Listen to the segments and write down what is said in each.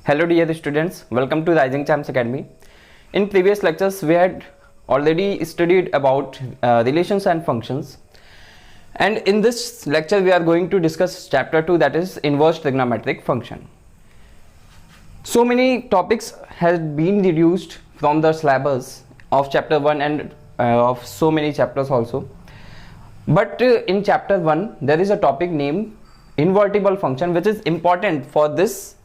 Hello dear students, welcome to Rising Champs Academy. In previous lectures we had already studied about relations and functions, and in this lecture we are going to discuss chapter 2, that is inverse trigonometric function. So many topics have been reduced from the syllabus of chapter 1 and of so many chapters also, but in chapter 1 there is a topic named invertible function which is important for this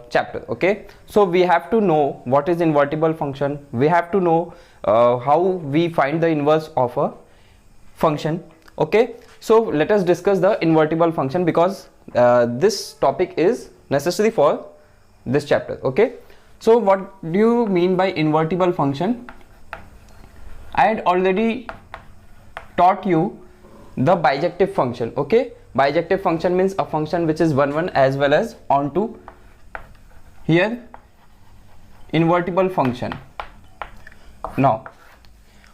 chapter. Okay, so we have to know what is invertible function, we have to know how we find the inverse of a function. Okay, so let us discuss the invertible function because this topic is necessary for this chapter. Okay, so what do you mean by invertible function? I had already taught you the bijective function. Okay, bijective function means a function which is 1 1 as well as onto. Here invertible function. Now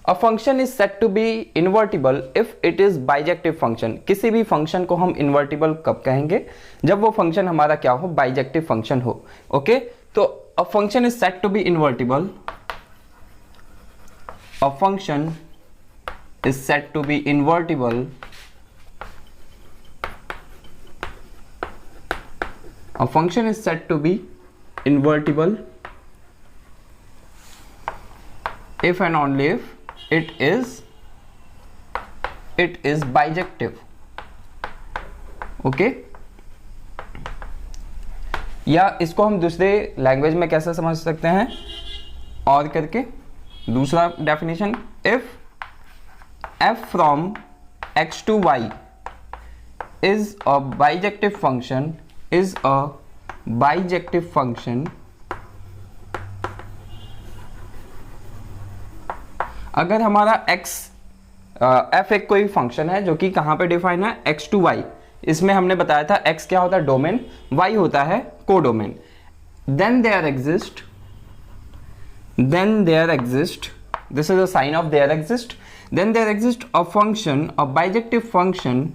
a function is said to be invertible if it is bijective function. किसी भी function को हम invertible कब कहेंगे? जब वो function हमारा क्या हो? Bijective function हो. Okay, तो a function is said to be invertible. A function is said to be invertible a function is said to be invertible if and only if it is bijective. Okay, या इसको हम दूसरे language में कैसे समझ सकते हैं और करके दूसरा definition, if f from x to y is a bijective function अगर हमारा f एक कोई फंक्शन है जो कि कहां पे डिफाइन है, x to y. इसमें हमने बताया था x क्या होता है? डोमेन, y होता है codomain. then there exist this is a sign of there exist. Then there exists a function, a bijective function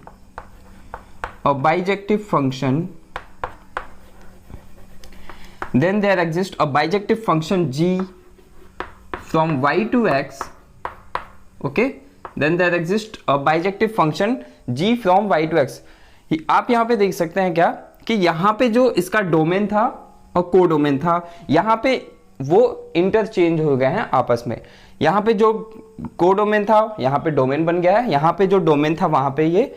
then there exists a bijective function g from y to x. Okay, then there exists a bijective function g from y to x. आप यहाँ पे देख सकते हैं क्या कि यहाँ पे जो इसका डोमेन था और कोडोमेन था, यहाँ पे वो इंटरचेंज हो गए हैं आपस में. यहाँ पे जो कोडोमेन था यहाँ पे डोमेन बन गया है, यहाँ पे जो डोमेन था वहां पे ये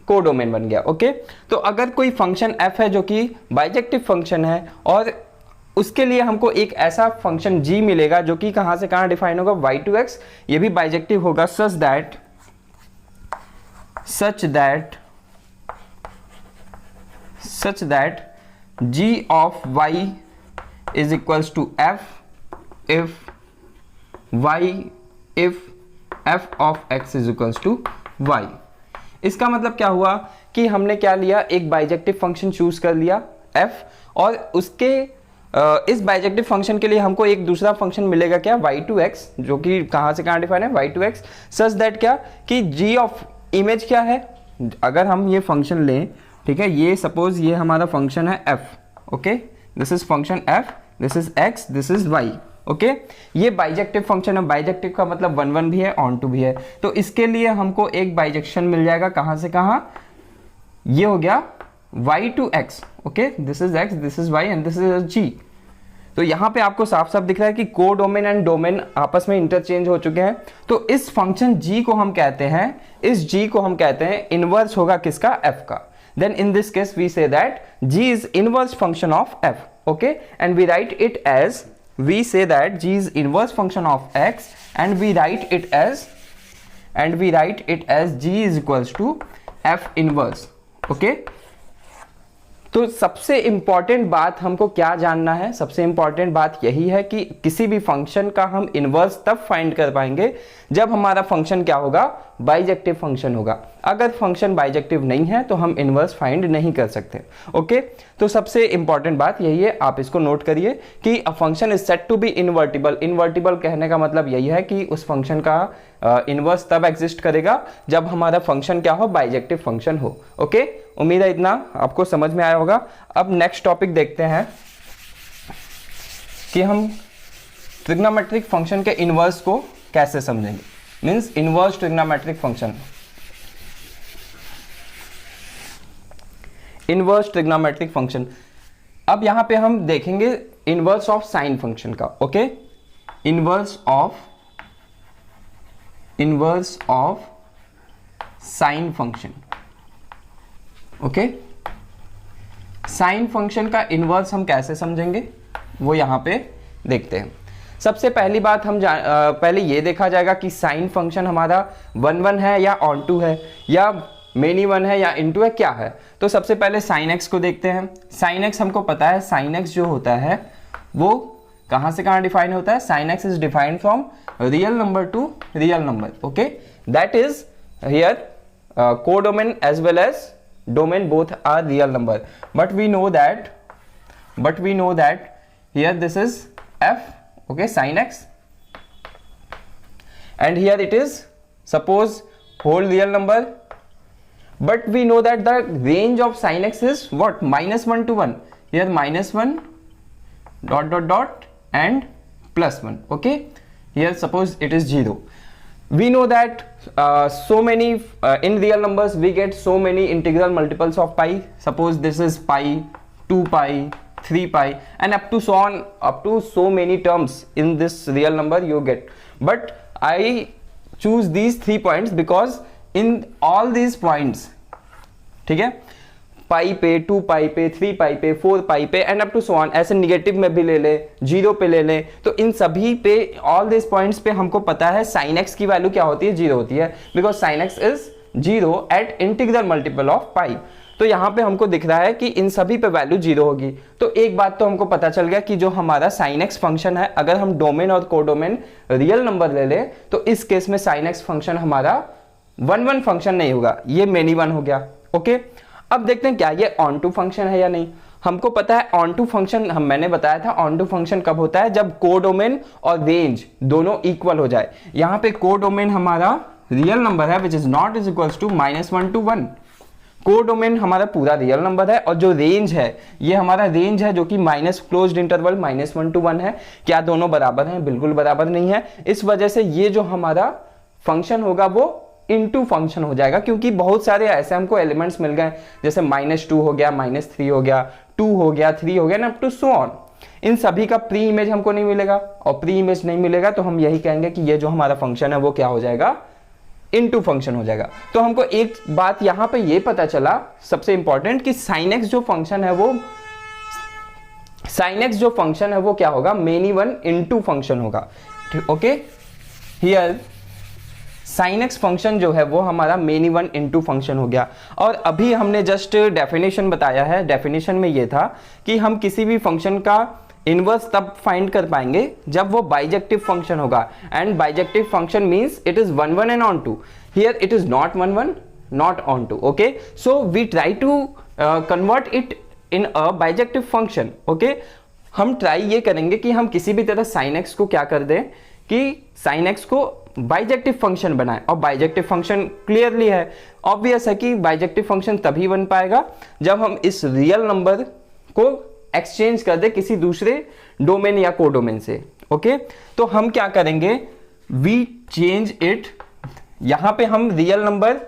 कोडोमेन बन गया. ओके, तो अगर कोई फंक्शन f है जो कि बाइजेक्टिव फंक्शन है और उसके लिए हमको एक ऐसा फंक्शन g मिलेगा जो कि कहां से कहां डिफाइन होगा, y to x, ये भी बाइजेक्टिव होगा, such that g of y is equals to f if f of x is equals to y. इसका मतलब क्या हुआ कि हमने क्या लिया, एक बाइजेक्टिव फंक्शन चूज कर लिया f, और उसके इस बाइजेक्टिव फंक्शन के लिए हमको एक दूसरा फंक्शन मिलेगा क्या, y to x, जो कि कहां से कहां डिफाइन है, y to x, such that क्या कि g ऑफ इमेज क्या है. अगर हम ये फंक्शन लें, ठीक है, ये सपोज ये हमारा फंक्शन है f. Okay, this is function f, this is x, this is y. Okay, ये बाइजेक्टिव फंक्शन है. बाइजेक्टिव का मतलब 1 1 भी है, ऑन टू भी है. तो इसके लिए हमको एक बाइजेक्शन मिल जाएगा कहां से कहां, ये हो गया y to x. Okay, this is x, this is y and this is g. तो यहां पे आपको साफ साफ दिख रहा है कि को डोमेन एंड डोमेन आपस में इंटरचेंज हो चुके हैं. तो इस फंक्शन g को हम कहते हैं, इस g को हम कहते हैं इनवर्स होगा किसका, f का. Then in this case we say that g is inverse function of f. Okay, and we write it as, we say that g is inverse function of x and we write it as g is equals to f inverse. Okay, तो सबसे important बात हमको क्या जानना है, सबसे important बात यही है कि किसी भी फंक्शन का हम इनवर्स तब फाइंड कर पाएंगे जब हमारा फंक्शन क्या होगा, बाइजेक्टिव फंक्शन होगा. अगर फंक्शन बाइजेक्टिव नहीं है तो हम इनवर्स फाइंड नहीं कर सकते. ओके, तो सबसे इंपॉर्टेंट बात यही है, आप इसको नोट करिए कि a function is said to be invertible. Invertible कहने का मतलब यही है कि उस फंक्शन का इनवर्स तब एग्जिस्ट करेगा जब हमारा फंक्शन क्या हो, बाइजेक्टिव फंक्शन हो. ओके, उम्मीद है इतना आपको समझ में आया होगा. अब नेक्स्ट टॉपिक देखते हैं. कि हम ट्रिग्नोमेट्रिक फंक्शन के इनवर्स को कैसे समझेंगे, means inverse trigonometric function, inverse trigonometric function. अब यहां पे हम देखेंगे इनवर्स ऑफ साइन फंक्शन का, okay, inverse of sine function, okay. Sine function का इनवर्स हम कैसे समझेंगे वो यहां पे देखते हैं। सबसे पहली बात हम पहले ये देखा जाएगा कि साइन फंक्शन हमारा 1 1 है या ऑन टू है या मेनी वन है या इनटू है, क्या है। तो सबसे पहले साइन एक्स को देखते हैं। साइन एक्स हमको पता है, साइन एक्स जो होता है वो कहां से कहां डिफाइन होता है, sine x is defined from real number to real number, okay. That is here codomain as well as domain both are real number, but we know that here this is f, okay, sin x, and here it is suppose whole real number, but we know that the range of sin x is what, -1 to 1, here -1 ... and +1, okay. Here suppose it is 0. We know that so many in real numbers we get so many integral multiples of pi. Suppose this is pi, 2 pi, 3 pi, and up to so on, up to so many terms in this real number you get. But I choose these 3 points because in all these points, ठीक है, पाई पे, 2 पाई पे, 3 पाई पे, 4 pi पे and up to so on, ऐसे negative में भी ले ले, 0 पे ले ले, तो इन सभी पे, ऑल दिस पॉइंट्स पे हमको पता है साइन एक्स की वैल्यू क्या होती है, 0 होती है, because sine x is 0 at integral multiple of pi. तो यहाँ पे हमको दिख रहा है कि इन सभी पे वैल्यू 0 होगी। तो एक बात तो हमको पता चल गया कि जो हमारा साइन एक्स फंक्शन है, अगर हम डोमेन और कोडोमेन रियल नंबर ले ले तो इस केस में साइन एक्स फंक्शन हमारा 1 1 फंक्शन नहीं होगा, ये मेनी वन हो गया, ओके। अब देखते हैं क्या ये ऑन टू फंक्शन है या नहीं। हमको पता है ऑन टू फंक्शन, मैंने बताया था ऑन टू फंक्शन कब होता है, जब कोडोमेन और रेंज दोनों इक्वल हो जाए। यहाँ पे कोडोमेन हमारा रियल नंबर है which is not is equals to -1 to 1। Codomain हमारा पूरा रियल नंबर है और जो रेंज है ये हमारा रेंज है जो कि माइनस क्लोज्ड इंटरवल -1 to 1 है। क्या दोनों बराबर हैं? बिल्कुल बराबर नहीं है। इस वजह से ये जो हमारा फंक्शन होगा वो इनटू फंक्शन हो जाएगा, क्योंकि बहुत सारे ऐसे हमको एलिमेंट्स मिल गए, जैसे -2 हो गया, -3 हो गया, 2 हो गया, 3 हो गया ना, अप टू सो ऑन। इन सभी का प्री इमेज हमको नहीं मिलेगा, और प्री इमेज नहीं मिलेगा तो हम यही कहेंगे कि ये जो हमारा फंक्शन है वो क्या हो जाएगा, इनटू फंक्शन हो जाएगा। तो हमको एक बात यहां पे ये पता चला सबसे इंपॉर्टेंट कि sin x जो फंक्शन है वो क्या होगा, मेनी वन इनटू फंक्शन होगा, okay. Here sin x function जो है वो हमारा मेनी वन इनटू फंक्शन हो गया। और अभी हमने जस्ट डेफिनेशन बताया है, डेफिनेशन में ये था कि हम किसी भी फंक्शन का इनवर्स तब फाइंड कर पाएंगे जब वो बाइजेक्टिव फंक्शन होगा, and bijective function means it is 1 1 and onto. Here it is not 1 1 not onto, okay. So we try to convert it in a bijective function, okay. हम try ये करेंगे कि हम किसी भी तरह sin x को क्या कर दें कि sin x को बाइजेक्टिव फंक्शन बनाए। और बाइजेक्टिव फंक्शन क्लियरली है, ऑब्वियस है कि बाइजेक्टिव फंक्शन तभी बन पाएगा जब हम इस रियल नंबर को एक्सचेंज कर दे किसी दूसरे डोमेन या कोडोमेन से, ओके। तो हम क्या करेंगे, वी चेंज इट, यहां पे हम रियल नंबर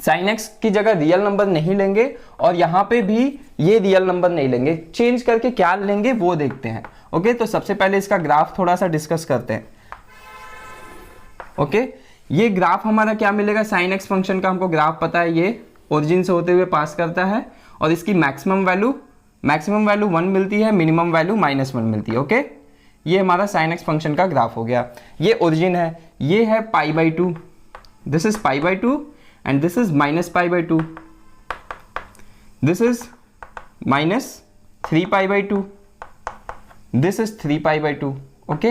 sin x की जगह रियल नंबर नहीं लेंगे और यहां पे भी ये रियल नंबर नहीं लेंगे। चेंज करके क्या लेंगे वो देखते हैं, ओके। तो सबसे पहले इसका ग्राफ थोड़ा सा डिस्कस करते हैं, ओके। ये ग्राफ हमारा क्या मिलेगा, sin x फंक्शन का हमको ग्राफ पता है, ये ओरिजिन से होते हुए पास करता है और इसकी मैक्सिमम वैल्यू 1 मिलती है, मिनिमम वैल्यू -1 मिलती है, ओके। ये हमारा sin x फंक्शन का ग्राफ हो गया। ये ओरिजिन है, ये है π/2, this is π/2 and this is -π/2, this is -3π/2, this is 3π/2, okay.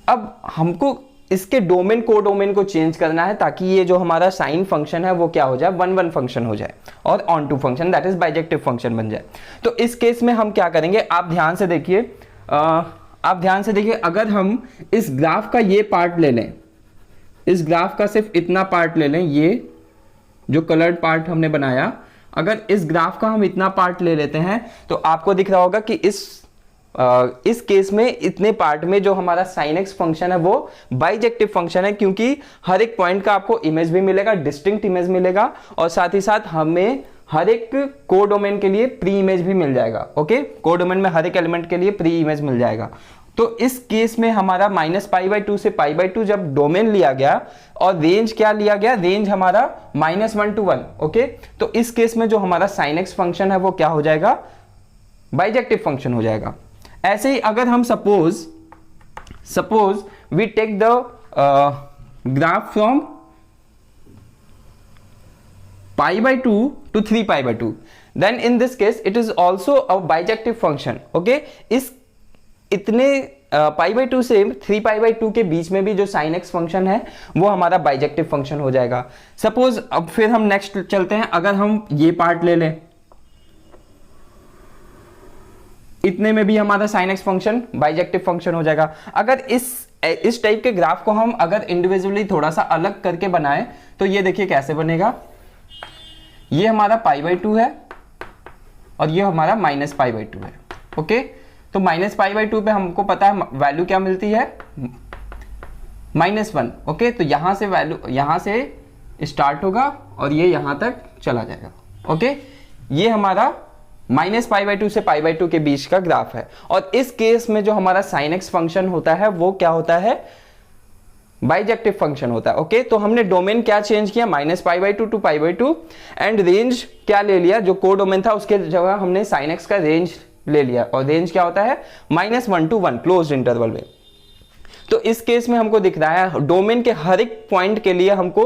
अब हमको इसके डोमेन कोडोमेन को चेंज करना है ताकि ये जो हमारा साइन फंक्शन है वो क्या हो जाए, 1 1 फंक्शन हो जाए और onto function that is bijective function बन जाए। तो इस केस में हम क्या करेंगे, आप ध्यान से देखिए, अगर हम इस ग्राफ का ये पार्ट ले लें, इस ग्राफ का सिर्फ इतना पार्ट ले लें, ये जो कलर्ड पार्ट हमने बनाया, अगर इस ग्राफ का हम इतना पार्ट ले लेते हैं तो आपको दिख रहा होगा कि इस केस में इतने पार्ट में जो हमारा sin x फंक्शन है वो बाइजेक्टिव फंक्शन है, क्योंकि हर एक पॉइंट का आपको इमेज भी मिलेगा, डिस्टिंक्ट इमेज मिलेगा, और साथ ही साथ हमें हर एक कोडोमेन के लिए प्री इमेज भी मिल जाएगा। ओके, कोडोमेन में हर एक एलिमेंट के लिए प्री इमेज मिल जाएगा। तो इस केस में हमारा -π/2 से π/2 जब डोमेन लिया गया और रेंज क्या लिया गया, रेंज हमारा -1 to 1। ओके, तो इस केस में जो हमारा sin x फंक्शन है वो क्या हो जाएगा, बाइजेक्टिव फंक्शन हो जाएगा। ऐसे ही अगर हम suppose we take the graph from π/2 to 3π/2, then in this case it is also a bijective function। okay, इस इतने π/2 से 3π/2 के बीच में भी जो sin x फंक्शन है वो हमारा बाइजेक्टिव फंक्शन हो जाएगा। सपोज अब फिर हम नेक्स्ट चलते हैं, अगर हम ये पार्ट ले लें, इतने में भी हमारा sin x function bijective function हो जाएगा। अगर इस टाइप के ग्राफ को हम अगर इंडिविजुअली थोड़ा सा अलग करके बनाए तो ये देखिए कैसे बनेगा, ये हमारा π/2 है और ये हमारा -π/2 है। ओके, तो -π/2 पे हमको पता है वैल्यू क्या मिलती है, -1। ओके, तो यहां से वैल्यू यहां से स्टार्ट होगा और ये यहां तक चला जाएगा। ओके, ये हमारा -π/2 से π/2 के बीच का ग्राफ है। और इस केस में जो हमारा sin x फंक्शन होता है वो क्या होता है, बाइजेक्टिव फंक्शन होता है। ओके, तो हमने डोमेन क्या चेंज किया, -π/2 टू π/2, एंड रेंज क्या ले लिया, जो कोडोमेन था उसके जगह हमने sin x का रेंज ले लिया, और रेंज क्या होता है, -1 to 1 क्लोज्ड इंटरवल में। तो इस केस में हमको दिख रहा है डोमेन के हर एक पॉइंट के लिए हमको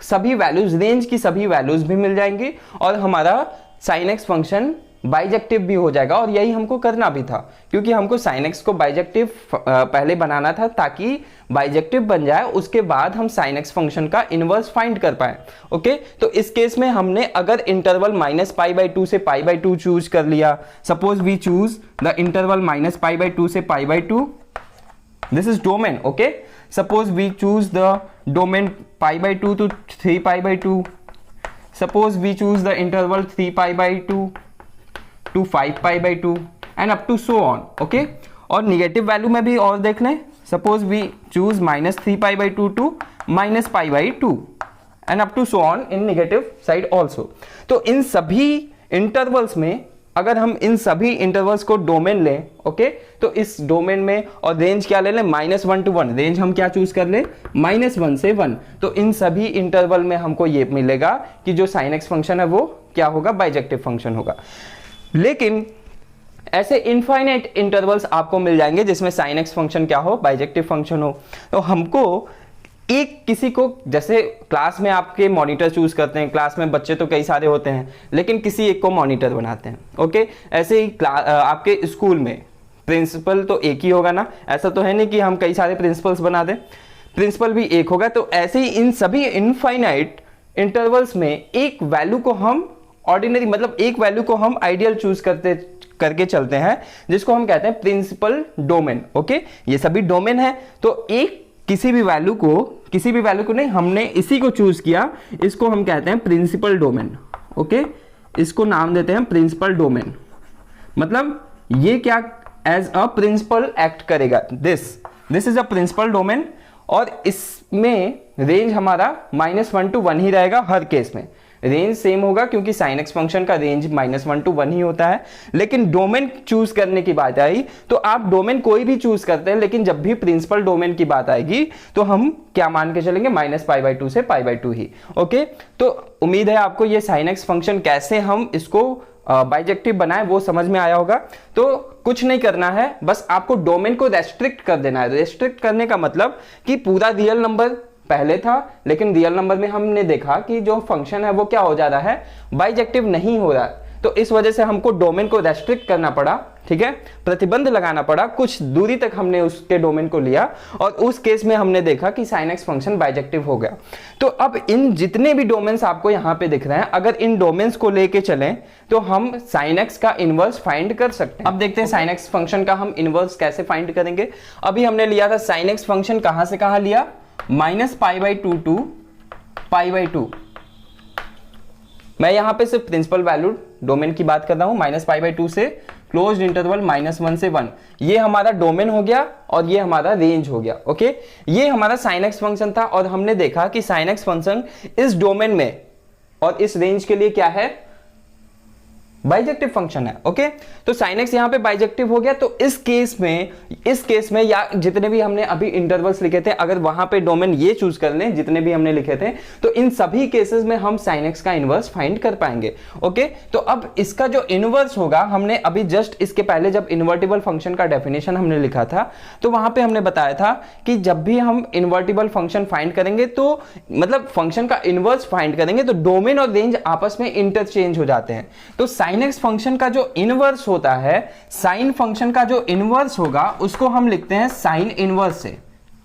सभी वैल्यूज, रेंज की सभी वैल्यूज भी मिल जाएंगी और हमारा sin x फंक्शन बाइजेक्टिव भी हो जाएगा। और यही हमको करना भी था, क्योंकि हमको sin x को बाइजेक्टिव पहले बनाना था ताकि बाइजेक्टिव बन जाए, उसके बाद हम sin x फंक्शन का इनवर्स फाइंड कर पाए। ओके, तो इस केस में हमने अगर इंटरवल -π/2 से π/2 चूज कर लिया, suppose we choose the interval -π/2 से π/2, this is domain. Okay, suppose we choose the domain π/2 to 3π/2, suppose we choose the interval 3π/2 to 5π/2 and up to so on. Okay, और निगेटिव वैल्यू में भी और देख लें, suppose we choose -3π/2 to -π/2 and up to so on in negative side also. तो इन सभी intervals में अगर हम इन सभी इंटरवल्स को डोमेन लें, ओके, तो इस डोमेन में और रेंज क्या ले लें, -1 to 1, रेंज हम क्या चूज कर लें, -1 से 1। तो इन सभी इंटरवल में हमको ये मिलेगा कि जो sin x फंक्शन है वो क्या होगा, बाइजेक्टिव फंक्शन होगा। लेकिन ऐसे इनफाइनाइट इंटरवल्स आपको मिल जाएंगे जिसमें sin x फंक्शन क्या हो, बाइजेक्टिव फंक्शन हो। तो हमको एक किसी को, जैसे क्लास में आपके मॉनिटर चूज करते हैं, क्लास में बच्चे तो कई सारे होते हैं लेकिन किसी एक को मॉनिटर बनाते हैं। ओके, ऐसे ही आपके स्कूल में प्रिंसिपल तो एक ही होगा ना, ऐसा तो है नहीं कि हम कई सारे प्रिंसिपल्स बना दें, प्रिंसिपल भी एक होगा। तो ऐसे ही इन सभी इनफाइनाइट इंटरवल्स में एक वैल्यू को हम ऑर्डिनरी, मतलब एक वैल्यू को हम आइडियल चूज करके चलते हैं, जिसको हम कहते हैं प्रिंसिपल डोमेन। ओके, ये सभी डोमेन है, तो एक किसी भी वैल्यू को नहीं, हमने इसी को चूज किया, इसको हम कहते हैं प्रिंसिपल डोमेन। ओके, इसको नाम देते हैं प्रिंसिपल डोमेन, मतलब ये क्या एज अ प्रिंसिपल एक्ट करेगा, this is a principal domain. और इसमें रेंज हमारा -1 to 1 ही रहेगा, हर केस में रेंज सेम होगा क्योंकि sin x फंक्शन का रेंज -1 to 1 ही होता है। लेकिन डोमेन चूज करने की बात आई तो आप डोमेन कोई भी चूज करते हैं, लेकिन जब भी प्रिंसिपल डोमेन की बात आएगी तो हम क्या मान के चलेंगे, -π/2 से π/2 ही। ओके, तो उम्मीद है आपको ये sin x फंक्शन कैसे हम इसको बाइजेक्टिव बनाए वो समझ में आया होगा। तो कुछ नहीं करना है, बस आपको डोमेन को रेस्ट्रिक्ट कर देना है। रेस्ट्रिक्ट करने का मतलब कि पूरा रियल नंबर पहले था, लेकिन रियल नंबर में हमने देखा कि जो फंक्शन है वो क्या हो जा रहा है, बाइजेक्टिव नहीं हो रहा है। तो इस वजह से हमको डोमेन को रेस्ट्रिक्ट करना पड़ा, ठीक है, प्रतिबंध लगाना पड़ा, कुछ दूरी तक हमने उसके डोमेन को लिया और उस केस में हमने देखा कि sin x फंक्शन बाइजेक्टिव हो गया। तो अब इन जितने भी डोमेन्स आपको यहाँ पे दिख रहे हैं, अगर इन डोमेन्स को लेके चलें तो हम sin x का इनवर्स फाइंड कर सकते हैं। अब देखते हैं sin x फंक्शन का हम इनवर्स कैसे फाइंड करेंगे। अभी हमने लिया था sin x फंक्शन, कहां से कहां लिया, -π/2 to π/2। मैं यहाँ पे सिर्फ प्रिंसिपल वैल्यू डोमेन की बात कर रहा हूँ, -π/2 से क्लोज्ड इंटरवल -1 से 1, ये हमारा डोमेन हो गया और ये हमारा रेंज हो गया। ओके, ये हमारा sin x फंक्शन था और हमने देखा कि sin x फंक्शन इस डोमेन में और इस रेंज के लिए क्या है, बाइजेक्टिव फंक्शन है। ओके, तो sin x यहाँ पे बाइजेक्टिव हो गया। तो इस केस में या जितने भी हमने अभी इंटरवल्स लिखे थे, अगर वहां पे डोमेन ये चूज कर लें जितने भी हमने लिखे थे, तो इन सभी केसेस में हम sin x का इनवर्स फाइंड कर पाएंगे। ओके, तो अब इसका जो इनवर्स होगा, हमने अभी जस्ट इसके पहले जब इन्वर्टिबल फंक्शन का डेफिनेशन हमने लिखा था, तो वहां पे हमने बताया था कि जब भी हम इन्वर्टिबल फंक्शन फाइंड करेंगे, तो मतलब फंक्शन का इनवर्स फाइंड करेंगे, तो डोमेन और रेंज आपस में इंटरचेंज हो जाते हैं। तो sin x फंक्शन का जो इनवर्स होता है, sin फंक्शन का जो इनवर्स होगा, उसको हम लिखते हैं sin इनवर्स से।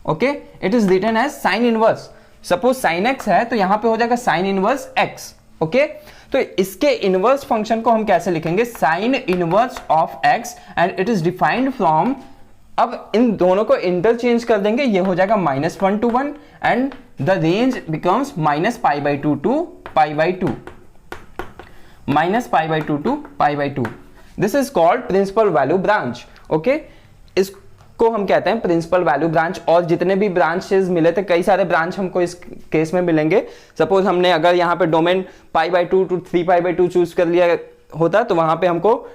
Okay, it is written as sin inverse. Suppose sin x है तो यहां पे हो जाएगा sin इनवर्स x। ओके, तो इसके इनवर्स फंक्शन को हम कैसे लिखेंगे, sin inverse of x and it is defined from, अब इन दोनों को इंटरचेंज कर देंगे, ये हो जाएगा -1 to 1 and the range becomes -π/2 to π/2, -π/2 to π/2। This is called principal value branch. Okay, इसको हम कहते हैं प्रिंसिपल वैल्यू ब्रांच। और जितने भी ब्रांचेस मिले थे, कई सारे ब्रांच हमको इस केस में मिलेंगे। सपोज हमने अगर यहाँ पे डोमेन π/2 to 3π/2 चूज कर लिया होता, तो वहां पे हमको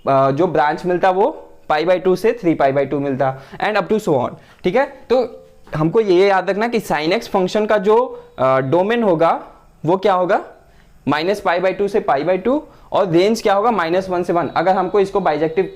जो ब्रांच मिलता वो π/2 से 3π/2 मिलता and up to so on. ठीक है, तो हमको ये याद रखना कि sin x फंक्शन का जो डोमेन होगा वो क्या होगा, -π/2 से π/2 और रेंज क्या होगा, -1 से 1। अगर हमको इसको बाइजेक्टिव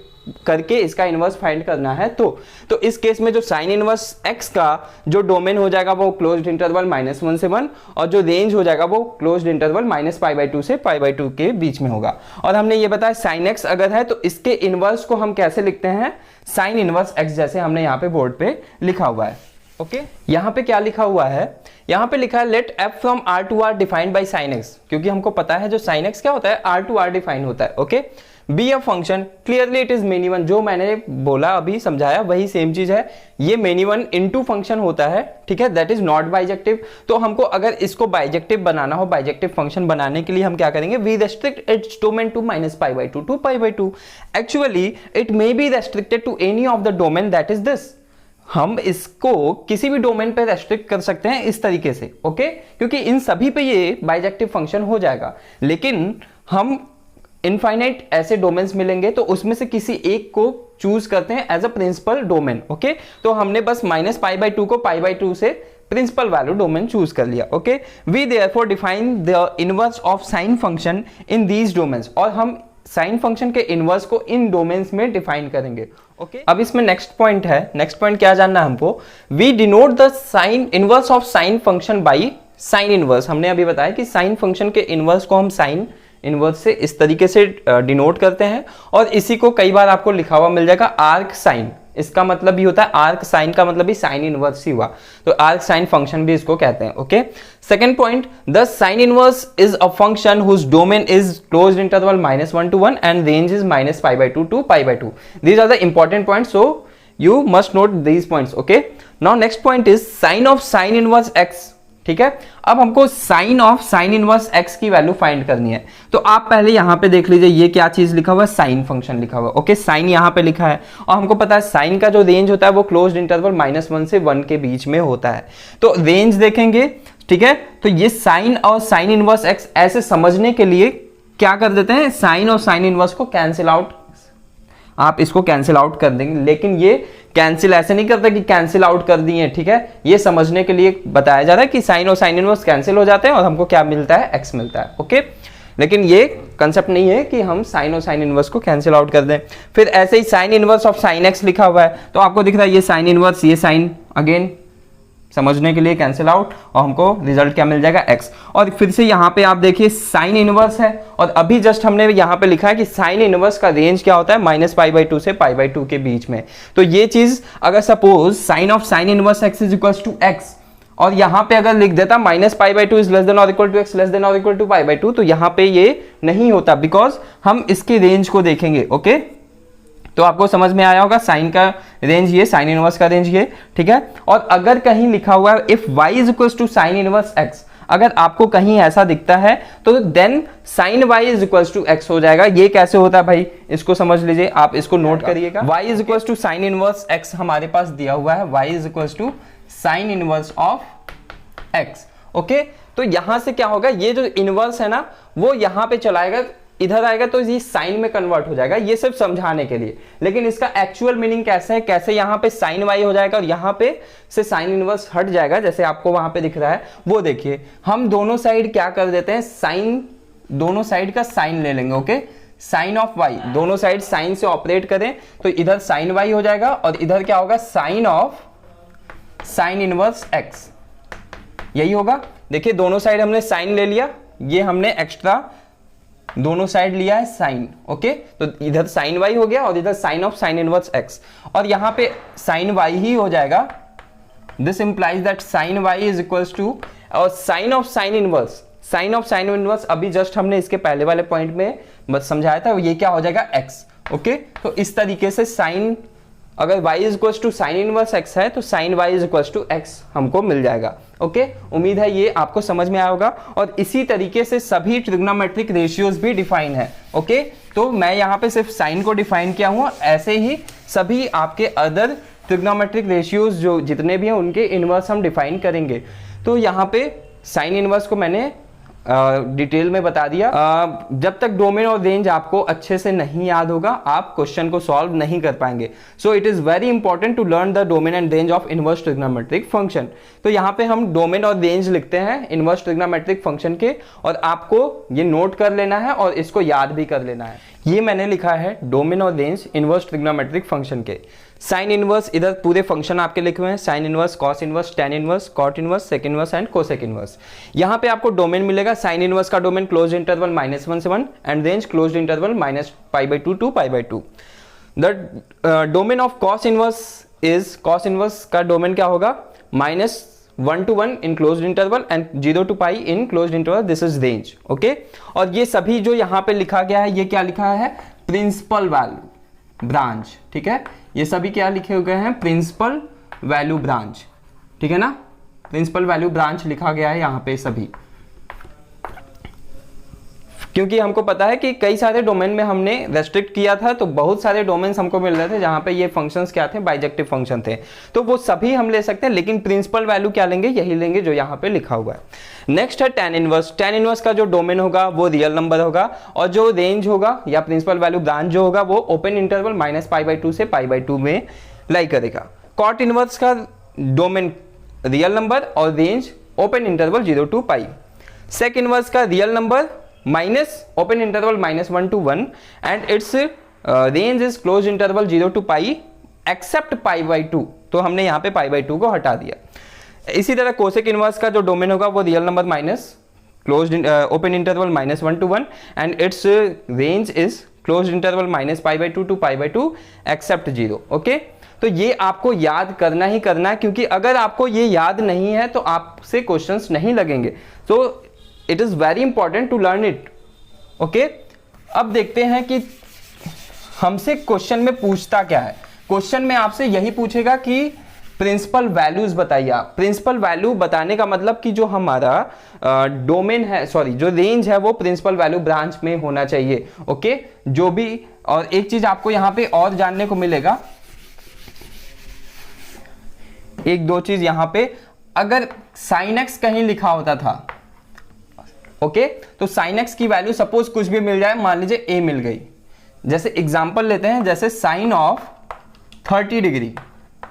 करके इसका इनवर्स फाइंड करना है तो इस केस में जो sin इनवर्स x का जो डोमेन हो जाएगा वो क्लोज्ड इंटरवल -1 से 1 और जो रेंज हो जाएगा वो क्लोज्ड इंटरवल -π/2 से π/2 के बीच में होगा। और हमने ये बताया sin x अगर है तो इसके इनवर्स को हम कैसे लिखते हैं, sin इनवर्स x, जैसे हमने यहाँ पे बोर्ड पे लिखा हुआ है। ओके, यहाँ पे क्या लिखा हुआ है, यहाँ पे लिखा है let f from r to r defined by sin x, क्योंकि हमको पता है जो sin x क्या होता है, r to r डिफाइन होता है। Okay, be a function clearly it is many one, जो मैंने बोला अभी समझाया वही सेम चीज है, ये मेनी वन इनटू फंक्शन होता है। ठीक है, दैट इज नॉट बाइजेक्टिव। तो हमको अगर इसको बाइजेक्टिव बनाना हो, बाइजेक्टिव फंक्शन बनाने के लिए हम क्या करेंगे, we restrict its domain to -π/2 to π/2। Actually it may be restricted to any of the domain that is this. हम इसको किसी भी डोमेन पे रेस्ट्रिक्ट कर सकते हैं इस तरीके से। ओके, क्योंकि इन सभी पे ये बाइजेक्टिव फंक्शन हो जाएगा, लेकिन हम इनफाइनाइट ऐसे डोमेन्स मिलेंगे तो उसमें से किसी एक को चूज करते हैं as a principal domain. Okay, तो हमने बस -π/2 को π/2 से प्रिंसिपल वैल्यू डोमेन चूज कर लिया। Okay, we therefore define the inverse of sine function in these domains, और हम साइन फंक्शन के इनवर्स को इन डोमेन्स में डिफाइन करेंगे। ओके, अब इसमें नेक्स्ट पॉइंट है, नेक्स्ट पॉइंट क्या जानना है हमको, we denote the sine inverse of sine function by sine inverse. हमने अभी बताया कि साइन फंक्शन के इनवर्स को हम साइन इनवर्स से इस तरीके से डिनोट करते हैं, और इसी को कई बार आपको लिखा हुआ मिल जाएगा आर्क साइन। इसका मतलब भी होता है आर्क साइन का मतलब भी साइन इनवर्स ही हुआ, तो आर्क साइन फंक्शन भी इसको कहते हैं। Okay, second point, the sine inverse is a function whose domain is closed interval -1 to 1 and range is -π/2 to π/2। These are the important points, so you must note these points. Okay, now next point is sine of sine inverse x। ठीक है, अब हमको sine of sine inverse x की value find करनी है। तो आप पहले यहां पे देख लीजिए, ये क्या चीज लिखा हुआ है, साइन फंक्शन लिखा हुआ है। ओके, साइन यहां पे लिखा है, और हमको पता है साइन का जो रेंज होता है वो क्लोज्ड इंटरवल -1 से 1 के बीच में होता है। तो रेंज देखेंगे, ठीक है, तो ये साइन और साइन इनवर्स x ऐसे समझने के लिए क्या कर देते हैं, साइन और साइन इनवर्स को कैंसिल आउट, आप इसको कैंसिल आउट कर देंगे, लेकिन ये कैंसिल ऐसे नहीं करता कि कैंसिल आउट कर दिए। ठीक है, ये समझने के लिए बताया जा रहा है कि साइन और साइन इनवर्स कैंसिल हो जाते हैं और हमको क्या मिलता है, x मिलता है। ओके, लेकिन ये कंसेप्ट नहीं है कि हम साइन और साइन इनवर्स को कैंसिल आउट कर दें। फिर ऐसे ही sine inverse of sine x लिखा हुआ है, तो आपको दिख रहा है ये साइन इनवर्स, ये साइन, अगेन समझने के लिए कैंसिल आउट, और हमको रिजल्ट क्या मिल जाएगा, x। और फिर से यहाँ पे आप देखिए साइन इनवर्स है, और अभी जस्ट हमने यहाँ पे लिखा है कि साइन इनवर्स का रेंज क्या होता है, -π/2 से π/2 के बीच में। तो ये चीज अगर suppose sine of sine inverse x is equal to x, और यहाँ पे अगर लिख देता -π/2 इज लेस देन और equal to x less than और इक्वल टू π/2, तो यहाँ पे ये नहीं होता, बिकॉज हम इसके रेंज को देखेंगे। ओके, तो आपको समझ में आया होगा, साइन का रेंज ये, साइन इनवर्स का रेंज ये। ठीक है, और अगर कहीं लिखा हुआ है if y is equal to sine inverse x, अगर आपको कहीं ऐसा दिखता है तो then sine y is equal to x हो जाएगा। ये कैसे होता है भाई, इसको समझ लीजिए, आप इसको नोट करिएगा। y is equal to sine inverse x हमारे पास दिया हुआ है, y is equal to sine inverse of x। Okay, तो यहां से क्या होगा, ये जो इनवर्स है ना वो यहां पे चलाएगा, इधर आएगा तो ये साइन में कन्वर्ट हो जाएगा। ये सिर्फ समझाने के लिए, लेकिन इसका एक्चुअल मीनिंग कैसे है, कैसे यहाँ पे साइन वाई हो जाएगा और यहाँ पे से साइन इनवर्स हट जाएगा, जैसे आपको वहां पे दिख रहा है वो देखिए। हम दोनों साइड क्या कर देते हैं, साइन, दोनों साइड का साइन ले लेंगे। ओके, साइन ऑफ वाई, दोनों साइड साइन से ऑपरेट करें तो इधर साइन वाई हो जाएगा और इधर क्या होगा, sine of sine inverse x, यही होगा। देखिए दोनों साइड हमने साइन ले लिया, ये हमने एक्स्ट्रा दोनों साइड लिया है साइन। ओके, तो इधर साइन वाई हो गया और इधर sine of sine inverse x, और यहां पे साइन वाई ही हो जाएगा। This implies that sine y is equals to, और sine of sine inverse, sine of sine inverse अभी जस्ट हमने इसके पहले वाले पॉइंट में बस समझाया था, ये क्या हो जाएगा, एक्स। ओके, तो इस तरीके से साइन, अगर y is equal to sine inverse x है तो sine y is equal to x हमको मिल जाएगा। ओके, उम्मीद है ये आपको समझ में आया होगा। और इसी तरीके से सभी ट्रिग्नोमेट्रिक रेशियोज भी डिफाइन है। ओके, तो मैं यहाँ पे सिर्फ साइन को डिफाइन किया हूँ, ऐसे ही सभी आपके अदर ट्रिग्नोमेट्रिक रेशियोज जो जितने भी हैं उनके इनवर्स हम डिफाइन करेंगे। तो यहाँ पे साइन इनवर्स को मैंने डिटेल में बता दिया। जब तक डोमेन और रेंज आपको अच्छे से नहीं याद होगा आप क्वेश्चन को सॉल्व नहीं कर पाएंगे। So it is very important to learn the domain and range of inverse trigonometric function. तो यहाँ पे हम डोमेन और रेंज लिखते हैं इनवर्स ट्रिग्नोमेट्रिक फंक्शन के, और आपको ये नोट कर लेना है और इसको याद भी कर लेना है। ये मैंने लिखा है डोमेन और रेंज इनवर्स ट्रिग्नोमेट्रिक फंक्शन के। साइन इनवर्स, इधर पूरे फंक्शन आपके लिखे हुए हैं, sine inverse, cos inverse, tan inverse, cot inverse, sec inverse and cosec inverse. यहाँ पे आपको डोमेन मिलेगा, साइन इनवर्स का डोमेन क्लोज इंटरवल -1 से 1 and range close interval -π/2 to π/2। The domain of cos inverse is, cos inverse का domain क्या होगा, -1 to 1 in closed interval and 0 to π in closed interval, this is range. Okay, और ये सभी जो यहाँ पे लिखा गया है, ये क्या लिखा है, प्रिंसिपल वैल्यू ब्रांच। ठीक है, ये सभी क्या लिखे हुए हैं, प्रिंसिपल वैल्यू ब्रांच। ठीक है ना, प्रिंसिपल वैल्यू ब्रांच लिखा गया है यहाँ पे सभी, क्योंकि हमको पता है कि कई सारे डोमेन में हमने रेस्ट्रिक्ट किया था, तो बहुत सारे डोमेन्स हमको मिल रहे थे जहां पे ये फंक्शंस क्या थे, बाइजेक्टिव फंक्शन थे, तो वो सभी हम ले सकते हैं, लेकिन प्रिंसिपल वैल्यू क्या लेंगे, यही लेंगे जो यहाँ पे लिखा हुआ है। नेक्स्ट है टेन इनवर्स। टेन इनवर्स का जो डोमेन होगा वो रियल नंबर होगा, और जो रेंज होगा या प्रिंसिपल वैल्यू ब्रांच जो होगा वो ओपन इंटरवल -π/2 से π/2 में लाई करेगा। कॉट इनवर्स का डोमेन रियल नंबर और range open interval 0 to π। Sec inverse का real number minus open interval -1 to 1 and its range is close interval 0 to π except π/2, तो हमने यहाँ पे π/2 को हटा दिया। इसी तरह कोसेक इनवर्स का जो डोमेन होगा वो real number minus close open interval -1 to 1 and its range is close interval -π/2 to π/2 except 0। Okay, तो ये आपको याद करना ही करना है, क्योंकि अगर आपको ये याद नहीं है तो आपसे क्वेश्चंस नहीं लगेंगे। तो it is very important to learn it. Okay, अब देखते हैं कि हमसे क्वेश्चन में पूछता क्या है। क्वेश्चन में आपसे यही पूछेगा कि प्रिंसिपल वैल्यूज बताइए आप। प्रिंसिपल वैल्यू बताने का मतलब कि जो हमारा डोमेन है, सॉरी जो रेंज है वो प्रिंसिपल वैल्यू ब्रांच में होना चाहिए। ओके, जो भी, और एक चीज आपको यहां पे और जानने को मिलेगा, एक दो चीज यहां पे, अगर साइन एक्स कहीं लिखा होता था, ओके, तो साइन एक्स की वैल्यू सपोज कुछ भी मिल जाए, मान लीजिए ए मिल गई, जैसे एग्जांपल लेते हैं, जैसे sine of 30 degree.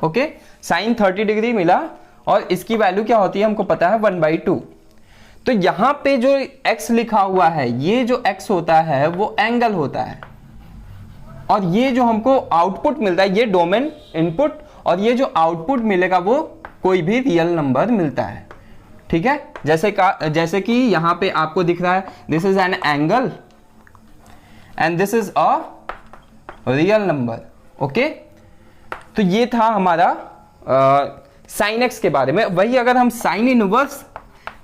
Okay, sine 30 degree मिला और इसकी वैल्यू क्या होती है हमको पता है 1/2। तो यहां पे जो x लिखा हुआ है, ये जो x होता है वो एंगल होता है, और ये जो हमको आउटपुट मिलता है ये डोमेन इनपुट, और ये जो आउटपुट मिलेगा वो कोई भी रियल नंबर मिलता है। ठीक है, जैसे कि यहां पे आपको दिख रहा है, this is an angle and this is a real number. Okay, तो ये था हमारा साइन एक्स के बारे में। वही अगर हम साइन इनवर्स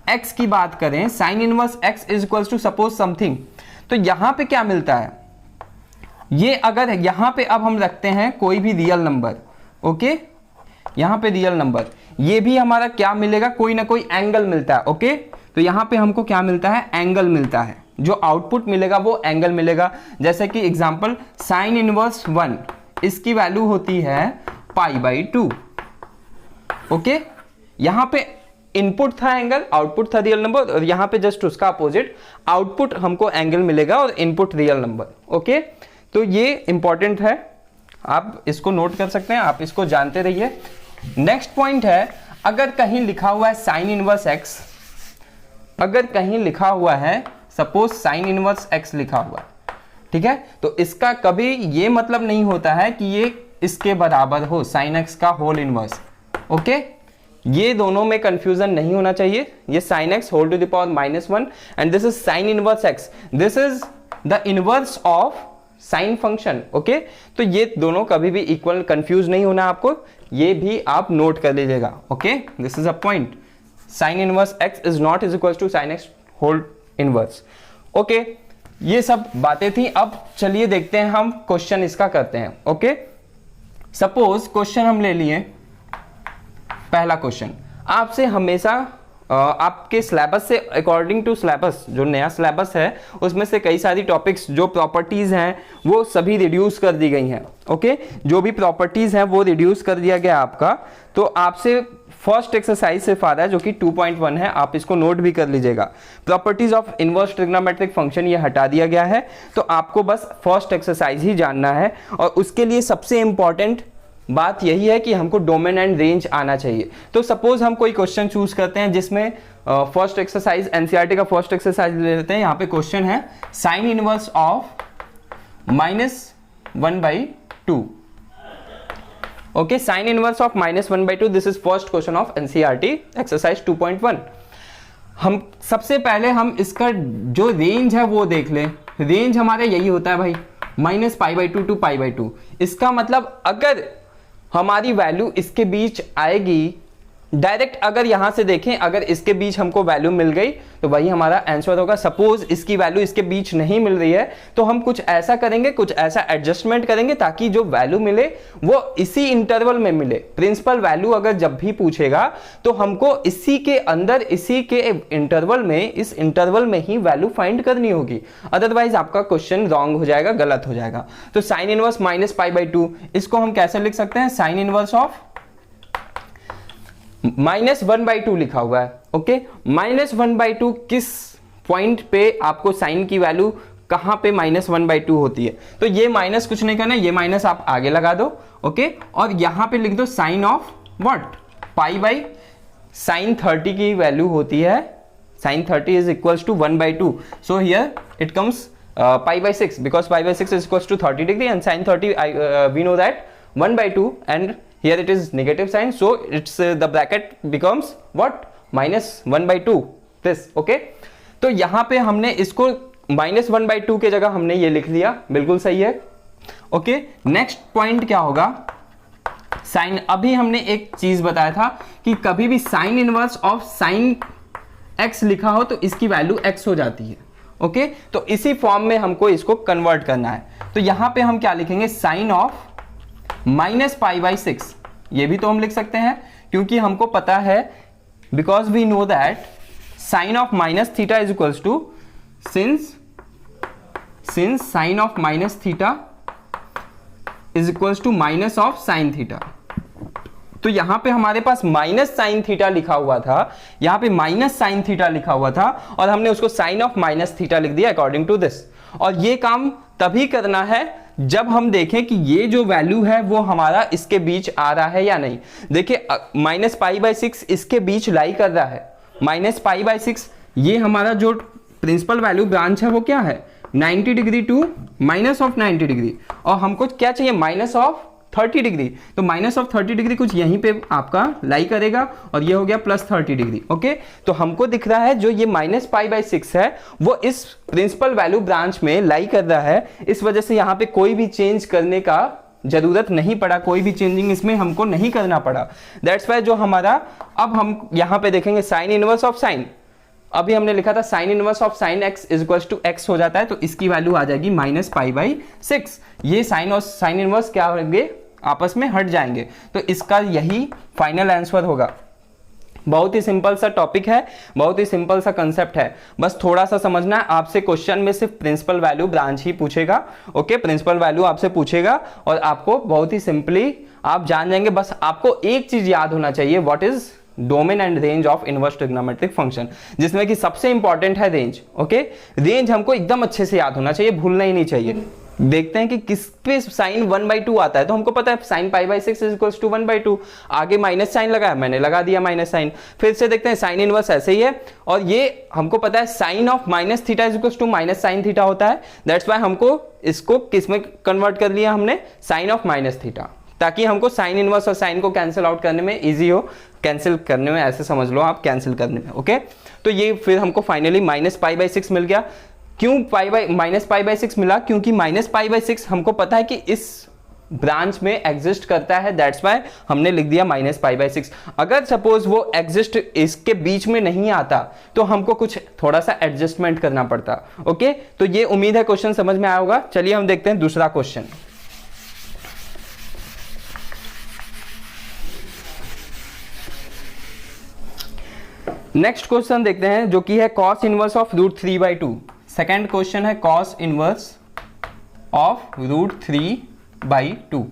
एक्स की बात करें, sine inverse x is equal to suppose something, तो यहां पे क्या मिलता है, ये अगर यहां पे अब हम रखते हैं कोई भी रियल नंबर, ओके, यहां पे रियल नंबर, ये भी हमारा क्या मिलेगा, कोई ना कोई एंगल मिलता है। ओके, तो यहाँ पे हमको क्या मिलता है, एंगल मिलता है, जो आउटपुट मिलेगा वो एंगल मिलेगा। जैसे कि एग्जांपल साइन इनवर्स 1, इसकी वैल्यू होती है π/2। ओके, यहाँ पे इनपुट था एंगल, आउटपुट था रियल नंबर, और यहाँ पे जस्ट उसका अपोजिट, आउटपुट हमको एंगल मिलेगा और इनपुट रियल नंबर। ओके, तो ये इंपॉर्टेंट है, आप इसको नोट कर सकते हैं, आप इसको जानते रहिए। नेक्स्ट पॉइंट है, अगर कहीं लिखा हुआ है साइन इनवर्स x, अगर कहीं लिखा हुआ है सपोज साइन इनवर्स x लिखा हुआ है, ठीक है, तो इसका कभी ये मतलब नहीं होता है कि ये इसके बराबर हो साइन x का होल इनवर्स। ओके, ये दोनों में कंफ्यूजन नहीं होना चाहिए। ये sine x whole to the power -1 and this is sine inverse x, this is the inverse of sine function. Okay, तो ये दोनों कभी भी इक्वल, कंफ्यूज नहीं होना आपको, ये भी आप नोट कर लीजिएगा। Okay, this is a point, sine inverse x is not is equal to sine x whole inverse. Okay, ये सब बातें थी। अब चलिए देखते हैं हम क्वेश्चन इसका करते हैं। ओके, सपोज क्वेश्चन हम ले लिए, पहला क्वेश्चन आपसे हमेशा आपके सिलेबस से, अकॉर्डिंग टू सिलेबस, जो नया सिलेबस है उसमें से कई सारी टॉपिक्स जो प्रॉपर्टीज हैं वो सभी रिड्यूस कर दी गई हैं। ओके, जो भी प्रॉपर्टीज हैं वो रिड्यूस कर दिया गया आपका। तो आपसे फर्स्ट एक्सरसाइज सिर्फ आ रहा है जो कि 2.1 है, आप इसको नोट भी कर लीजिएगा। Properties of inverse trigonometric function ये हटा दिया गया है, तो आपको बस फर्स्ट एक्सरसाइज ही जानना है, और उसके लिए सबसे इंपॉर्टेंट बात यही है कि हमको डोमेन एंड रेंज आना चाहिए। तो सपोज हम कोई क्वेश्चन चूज करते हैं जिसमें फर्स्ट एक्सरसाइज, एनसीईआरटी का फर्स्ट एक्सरसाइज ले लेते हैं। यहाँ पे क्वेश्चन है sign inverse of -1/2। Okay, sign inverse of -1/2, this is first question of NCERT exercise 2.1। हम सबसे पहले हम इसका जो रेंज है वो देख लें। रेंज हमारा यही होता है भाई, -π/2 to π/2। इसका मतलब अगर हमारी वैल्यू इसके बीच आएगी, डायरेक्ट अगर यहां से देखें, अगर इसके बीच हमको वैल्यू मिल गई तो वही हमारा आंसर होगा। सपोज इसकी वैल्यू इसके बीच नहीं मिल रही है तो हम कुछ ऐसा करेंगे, कुछ ऐसा एडजस्टमेंट करेंगे ताकि जो वैल्यू मिले वो इसी इंटरवल में मिले। प्रिंसिपल वैल्यू अगर जब भी पूछेगा तो हमको इसी के अंदर, इसी के इंटरवल में, इस इंटरवल में ही वैल्यू फाइंड करनी होगी, अदरवाइज आपका क्वेश्चन रॉन्ग हो जाएगा, गलत हो जाएगा। तो साइन इनवर्स -π/2, इसको हम कैसे लिख सकते हैं, साइन इनवर्स ऑफ -1/2 लिखा हुआ है। ओके, -1/2 किस पॉइंट पे आपको साइन की वैल्यू कहां पे -1/2 होती है, तो ये माइनस कुछ नहीं करना, ये माइनस आप आगे लगा दो। ओके, और यहां पे लिख दो साइन ऑफ व्हाट, π/sin 30 की वैल्यू होती है, sin 30 is equals to 1/2, so here it comes π/6 because π/6 is equals to 30 degree and sin 30 we know that 1/2 and here it is negative sign, so it's the bracket becomes what, -1/2 this। okay, तो यहां पे हमने इसको -1/2 के जगह हमने ये लिख लिया, बिल्कुल सही है। ओके, नेक्स्ट पॉइंट क्या होगा, साइन, अभी हमने एक चीज बताया था कि कभी भी sign inverse of sine x लिखा हो तो इसकी वैल्यू x हो जाती है। ओके, तो इसी फॉर्म में हमको इसको कन्वर्ट करना है। तो यहां पे हम क्या लिखेंगे, साइन ऑफ -π/6, ये भी तो हम लिख सकते हैं क्योंकि हमको पता है, because we know that sine of -θ is equals to, since sine of -θ is equals to minus of sine theta. तो यहां पे हमारे पास -sin θ लिखा हुआ था, यहां पे -sin θ लिखा हुआ था और हमने उसको साइन ऑफ -θ लिख दिया अकॉर्डिंग टू दिस। और ये काम तभी करना है जब हम देखें कि ये जो वैल्यू है वो हमारा इसके बीच आ रहा है या नहीं। देखिए -π/6 इसके बीच लाई कर रहा है, -π/6 ये हमारा जो प्रिंसिपल वैल्यू ब्रांच है वो क्या है, 90 डिग्री टू -90 डिग्री, और हमको क्या चाहिए, -30 डिग्री। तो -30 डिग्री कुछ यहीं पे आपका लाई करेगा और ये हो गया +30 डिग्री। ओके, तो हमको दिख रहा है जो ये -π/6 है वो इस प्रिंसिपल वैल्यू ब्रांच में लाई कर रहा है, इस वजह से यहाँ पे कोई भी चेंज करने का जरूरत नहीं पड़ा, कोई भी चेंजिंग इसमें हमको नहीं करना पड़ा। दैट्स वाई जो हमारा, अब हम यहाँ पे देखेंगे साइन इनवर्स ऑफ साइन, अभी हमने लिखा था sine inverse of sine x is equals to x हो जाता है, तो इसकी वैल्यू आ जाएगी -π/6। ये साइन और साइन इनवर्स क्या होंगे, आपस में हट जाएंगे, तो इसका यही फाइनल आंसर होगा। बहुत ही सिंपल सा टॉपिक है, बहुत ही सिंपल सा कंसेप्ट है, बस थोड़ा सा समझना है। आपसे क्वेश्चन में सिर्फ प्रिंसिपल वैल्यू ब्रांच ही पूछेगा, ओके, प्रिंसिपल वैल्यू आपसे पूछेगा और आपको बहुत ही सिंपली आप जान जाएंगे। बस आपको एक चीज याद होना चाहिए, what is domain and range of inverse trigonometric function, जिसमें कि सबसे इंपॉर्टेंट है रेंज, ओके। रेंज हमको एकदम अच्छे से याद होना चाहिए, भूलना ही नहीं चाहिए। देखते हैं कि किस पे साइन 1/2 आता है, तो हमको पता है साइन π/6 इज इक्वल्स टू 1/2, आगे माइनस साइन लगाया, मैंने लगा दिया माइनस साइन। फिर से देखते हैं साइन इनवर्स ऐसे ही है, और ये हमको पता है sine of minus theta is equals to minus sine theta होता है। दैट्स वाई हमको इसको किस में कन्वर्ट कर लिया हमने, साइन ऑफ माइनस थीटा, ताकि हमको साइन इनवर्स और साइन को कैंसिल आउट करने में इजी हो, कैंसिल करने में ऐसे समझ लो आप, कैंसिल करने में, ओके। तो ये फिर हमको फाइनली माइनस π/6 मिल गया। क्यों माइनस π/6 मिला, क्योंकि माइनस π/6 हमको पता है कि इस ब्रांच में एग्जिस्ट करता है, दैट्स वाई हमने लिख दिया माइनस π/6। अगर सपोज वो एग्जिस्ट इसके बीच में नहीं आता तो हमको कुछ थोड़ा सा एडजस्टमेंट करना पड़ता, ओके। तो ये उम्मीद है क्वेश्चन समझ में आया होगा। चलिए हम देखते हैं दूसरा क्वेश्चन। नेक्स्ट क्वेश्चन देखते हैं, जो कि है cos inverse of √3/2। Second question है cos इनवर्स ऑफ √3/2।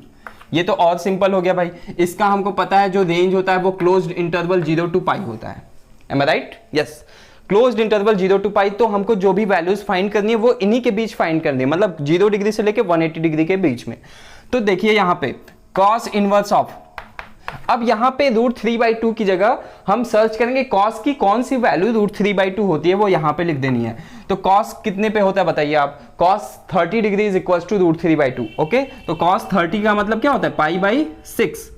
ये तो और सिंपल हो गया भाई, इसका हमको पता है जो रेंज होता है वो क्लोज्ड इंटरवल 0 to π होता है, am I right? Yes, closed interval 0 to π। तो हमको जो भी वैल्यूज फाइंड करनी है वो इन्हीं के बीच फाइंड करनी है, मतलब 0 डिग्री से लेके 180 डिग्री के बीच में। तो देखिए यहाँ पे cos इनवर्स ऑफ, अब यहाँ पे √3/2 की जगह हम सर्च करेंगे cos की कौन सी वैल्यू √3/2 होती है, वो यहाँ पे लिख देनी है। तो cos कितने पे होता है बताइए आप, cos 30 degree is equals to √3/2, okay. तो cos 30 का मतलब क्या होता है, π/6।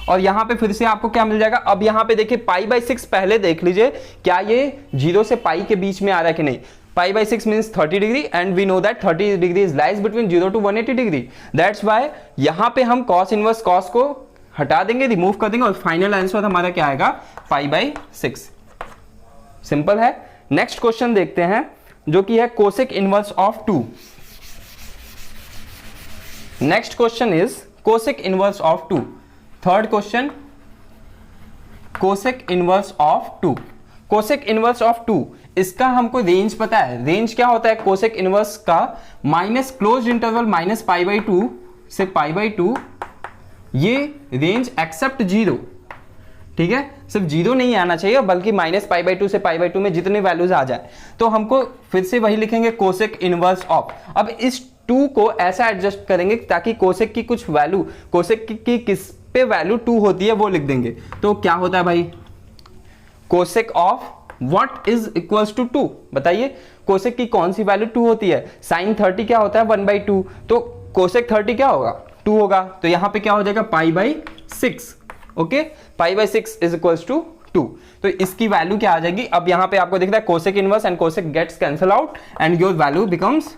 और यहाँ पे फिर से आपको क्या मिल जाएगा, अब यहाँ पे देखिए π/6 पहले देख लीजिए क्या ये 0 से π के बीच में आ रहा है कि नहीं। π/6 means 30 degree and we know that 30 degree is lies between 0 to 180 degree. That's why यहाँ पे हम cos इनवर्स cos को हटा देंगे, रिमूव कर देंगे और फाइनल आंसर हमारा क्या आएगा, π/6। सिंपल है। नेक्स्ट क्वेश्चन देखते हैं, जो कि है cosec inverse of 2। Next question is cosec inverse of 2। Third question, cosec inverse of 2। Cosec inverse of 2, इसका हमको रेंज पता है। रेंज क्या होता है कोसेक इनवर्स का, माइनस क्लोज्ड इंटरवल माइनस π/2 से π/2, ये रेंज एक्सेप्ट 0, ठीक है। सिर्फ 0 नहीं आना चाहिए, बल्कि माइनस π/2 से π/2 में जितने वैल्यूज आ जाए। तो हमको फिर से वही लिखेंगे कोसेक इनवर्स ऑफ। अब इस 2 को ऐसा एडजस्ट करेंगे ताकि कोसेक की कुछ वैल्यू, कोसेक की किस पे वैल्यू 2 होती है वो लिख देंगे। तो क्या होता है भाई, cosec of what is equals to 2, बताइए कोसेक की कौन सी वैल्यू 2 होती है। साइन 30 क्या होता है 1/2, तो कोसेक 30 क्या होगा 2 होगा। तो यहां पे क्या हो जाएगा π/6, ओके। π/6 is equals to 2। तो इसकी वैल्यू क्या आ जाएगी, अब यहां पे आपको दिख रहा है cosec inverse and cosec gets cancel out and your value becomes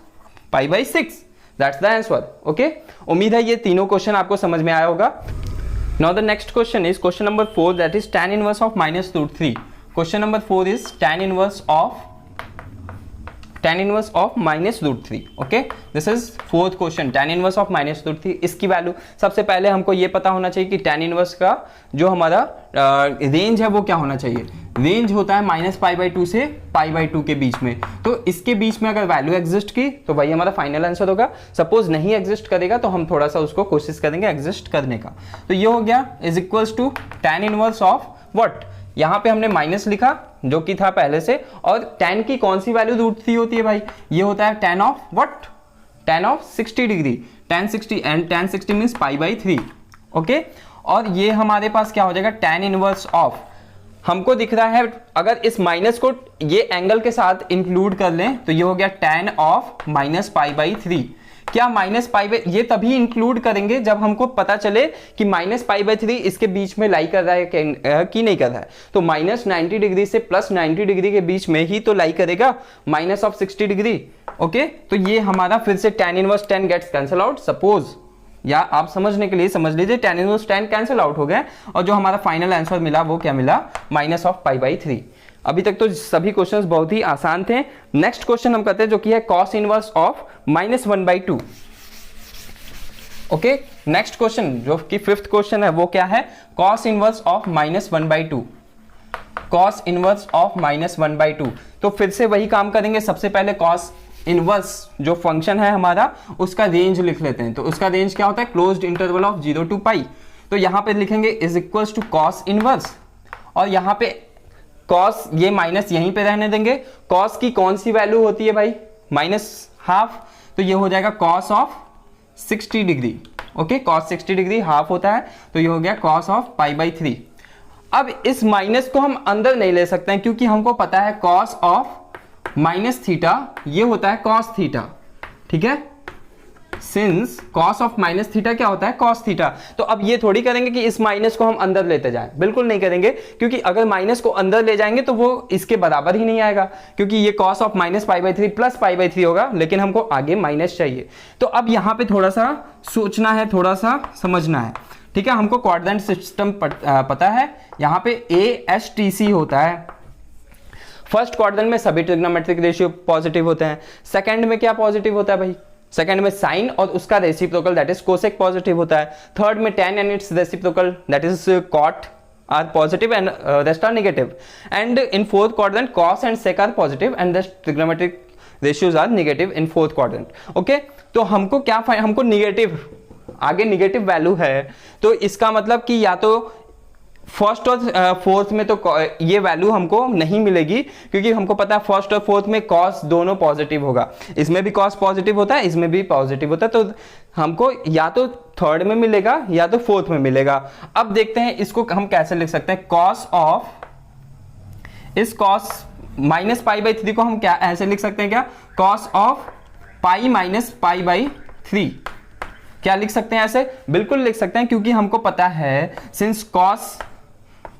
π/6। That's the answer, okay. उम्मीद है ये तीनों क्वेश्चन आपको समझ में आया होगा। Now the next question is question number 4, that is tan inverse of -√3। Question number 4 is tan inverse of -√3, okay. This is fourth question, tan inverse of -√3। इसकी वैल्यू सबसे पहले हमको ये पता होना चाहिए कि tan इनवर्स का जो हमारा रेंज है वो क्या होना चाहिए। रेंज होता है -π/2 से π/2 के बीच में। तो इसके बीच में अगर वैल्यू एग्जिस्ट की तो वही हमारा फाइनल आंसर होगा। सपोज नहीं एग्जिस्ट करेगा तो हम थोड़ा सा उसको कोशिश करेंगे एग्जिस्ट करने का। तो ये हो गया is equals to tan inverse of what, यहां पे हमने माइनस लिखा जो कि था पहले से, और tan की कौन सी वैल्यू √3 होती है भाई, ये होता है tan of what, tan of 60 degree, tan 60 and tan 60 means π/3, okay. और ये हमारे पास क्या हो जाएगा tan इनवर्स ऑफ, हमको दिख रहा है अगर इस माइनस को ये एंगल के साथ इंक्लूड कर लें तो ये हो गया tan ऑफ -π/3। क्या -π, ये तभी इंक्लूड करेंगे जब हमको पता चले कि -π/3 इसके बीच में लाई कर रहा है कि नहीं कर रहा है। तो -90 डिग्री से +90 डिग्री के बीच में ही तो लाई करेगा -60 डिग्री, ओके। तो ये हमारा फिर से tan inverse tan gets cancel out. Suppose, या आप समझने के लिए समझ लीजिए tan inverse tan cancel out हो गया और जो हमारा फाइनल आंसर मिला वो क्या मिला, -π/3। अभी तक तो सभी क्वेश्चंस बहुत ही आसान थे। नेक्स्ट क्वेश्चन हम करते हैं जो कि है cos inverse of -1/2, okay. Next question जो कि फिफ्थ क्वेश्चन है वो क्या है, cos inverse of -1/2। cos inverse of -1/2। तो फिर से वही काम करेंगे, सबसे पहले cos इनवर्स जो फंक्शन है हमारा उसका रेंज लिख लेते हैं। तो उसका रेंज क्या होता है, closed interval of 0 to pi. तो यहाँ पे लिखेंगे is equals to cos inverse, और यहाँ पे cos, ये माइनस यहीं पे रहने देंगे। cos की कौन सी वैल्यू होती है भाई, -½ तो ये हो जाएगा cos of 60 degree. Okay, cos 60 degree half होता है, तो ये हो गया cos ऑफ π/3। अब इस माइनस को हम अंदर नहीं ले सकते हैं क्योंकि हमको पता है cos ऑफ -θ ये होता है cos θ, ठीक है। सिंस cos ऑफ -θ क्या होता है, cos θ। तो अब ये थोड़ी करेंगे कि इस माइनस को हम अंदर लेते जाएं, बिल्कुल नहीं करेंगे, क्योंकि अगर माइनस को अंदर ले जाएंगे तो वो इसके बराबर ही नहीं आएगा, क्योंकि ये cos ऑफ -π/3 प्लस π/3 होगा, लेकिन हमको आगे माइनस चाहिए। तो अब यहाँ पे थोड़ा सा सोचना है, थोड़ा सा समझना है, ठीक है। हमको क्वाड्रेंट सिस्टम पता है, यहाँ पे ASTC होता है। फर्स्ट क्वाड्रेंट में सभी ट्रिग्नोमेट्रिक रेशियो पॉजिटिव होते हैं, सेकंड में क्या पॉजिटिव होता है भाई, सेकंड में साइन और उसका reciprocal that is cosec positive होता है, थर्ड में tan and its reciprocal that is cot are positive and rest are negative, and in fourth quadrant cos and sec are positive and the trigonometric ratios are negative in fourth quadrant. Okay, तो हमको क्या हमको negative, आगे negative value है, तो इसका मतलब कि या तो फर्स्ट और फोर्थ में तो ये वैल्यू हमको नहीं मिलेगी, क्योंकि हमको पता है फर्स्ट और फोर्थ में cos दोनों पॉजिटिव होगा, इसमें भी cos पॉजिटिव होता है, इसमें भी पॉजिटिव होता है, तो हमको या तो थर्ड में मिलेगा या तो फोर्थ में मिलेगा। अब देखते हैं इसको हम कैसे लिख सकते हैं, cos ऑफ इस cos -π/3 को हम क्या ऐसे लिख सकते हैं, क्या cos ऑफ π - π/3 क्या लिख सकते हैं, ऐसे बिल्कुल लिख सकते हैं, क्योंकि हमको पता है सिंस cos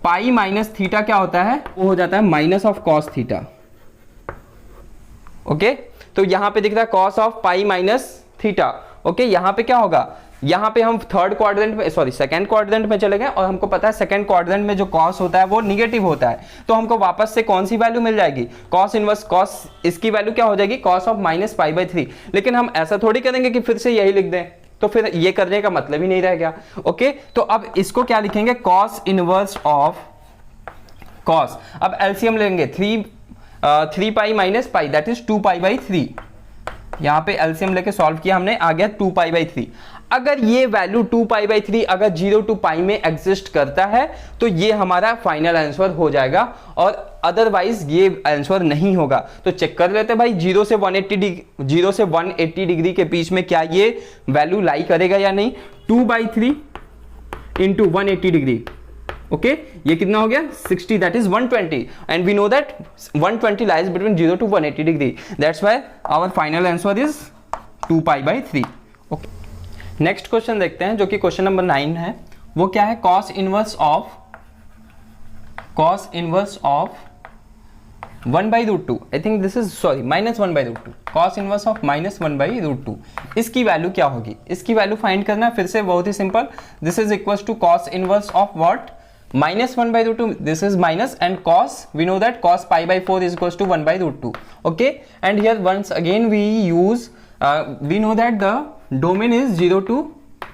π - θ क्या होता है, वो हो जाता है माइनस ऑफ cos θ। ओके, तो यहां पे दिख रहा है cos ऑफ π - θ। ओके, यहां पे क्या होगा, यहां पे हम थर्ड क्वाड्रेंट में, सॉरी सेकंड क्वाड्रेंट में चले गए, और हमको पता है सेकंड क्वाड्रेंट में जो cos होता है वो निगेटिव होता है, तो हमको वापस से कौन सी वैल्यू मिल जाएगी, cos इनवर्स cos, इसकी वैल्यू क्या हो जाएगी, cos ऑफ -π/3। लेकिन हम ऐसा थोड़ी करेंगे कि फिर से यही लिख दें, तो फिर ये करने का मतलब ही नहीं रह गया। ओके, तो अब इसको क्या लिखेंगे, cos इनवर्स ऑफ cos, अब एलसीएम लेंगे 3π - π दैट इज 2π/3, यहां पे एलसीएम लेके सॉल्व किया हमने, आ गया 2π/3। अगर ये वैल्यू 2π/3 अगर 0 to π में एग्जिस्ट करता है तो ये हमारा फाइनल आंसर हो जाएगा, और अदरवाइज ये आंसर नहीं होगा। तो चेक कर लेते हैं भाई, 0 से 180 डिग्री के बीच में क्या ये वैल्यू लाई करेगा या नहीं। 2/3 इंटू 180 डिग्री, ओके, ये कितना हो गया 60, that is 120, and we know that 120 lies between 0 to 180 degree, that's why our final answer is 2π/3। Okay, next question देखते हैं जो कि क्वेश्चन नंबर 9 है। वो क्या है, cos inverse of 1/√2, I think this is sorry -1/√2, cos inverse of -1/√2, इसकी value क्या होगी, इसकी वैल्यू फाइंड करना है। फिर से बहुत ही simple, this is equals to cos inverse of what, -1/√2, this is minus, and cos, we know that cos π/4 is equals to 1/√2, okay, and here once again we use we know that the domain is 0 to,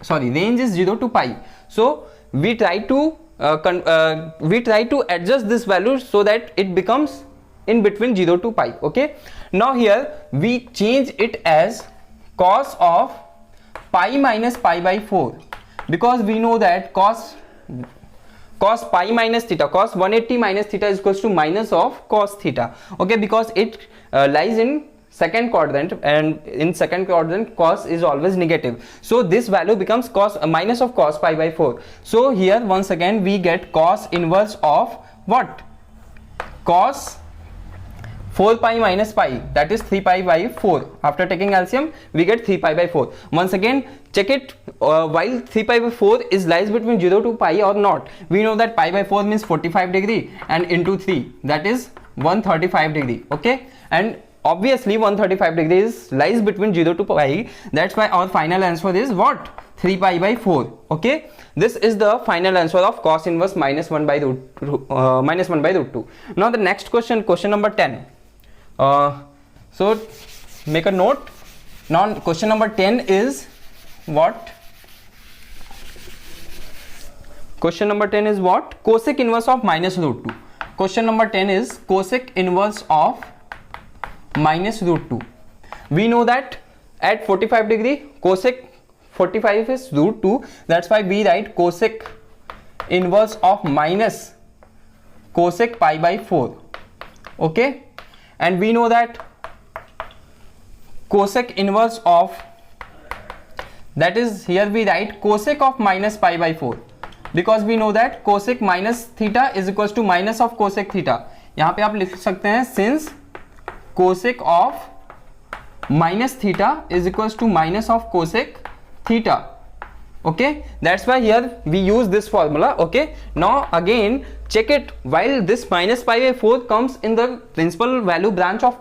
sorry, range is 0 to π, so we try to adjust this value so that it becomes in between 0 to π, okay. Now here we change it as cos of π - π/4, because we know that cos π minus theta, cos 180 minus theta is equals to minus of cos theta, okay, because it lies in second quadrant, and in second quadrant cos is always negative, so this value becomes minus of cos π/4. So here once again we get cos inverse of what, cos 4π minus π, that is 3π/4. After taking LCM we get 3π/4. Once again check it, while 3π/4 is lies between 0 to π or not, we know that π/4 means 45 degree, and into 3 that is 135 degree, okay, and obviously 135 degrees lies between 0 to pi, that's why our final answer is what, 3π/4, okay. This is the final answer of cos inverse -1/√2. Now the next question, question number 10, so make a note. Now question number 10 is what, question number 10 is what, cosec inverse of -√2. Question number 10 is cosec inverse of minus root 2. We know that at 45 degree cosec 45 is root 2. That's why we write cosec inverse of minus cosec pi by 4. Okay, and we know that cosec inverse of, that is here we write cosec of minus pi by 4 because we know that cosec minus theta is equals to minus of cosec theta. यहाँ पे आप लिख सकते हैं since cosec of minus theta is equals to minus of cosec theta. Okay, that's why here we use this formula. Okay, now again check it, while this minus pi by 4 comes in the principal value branch of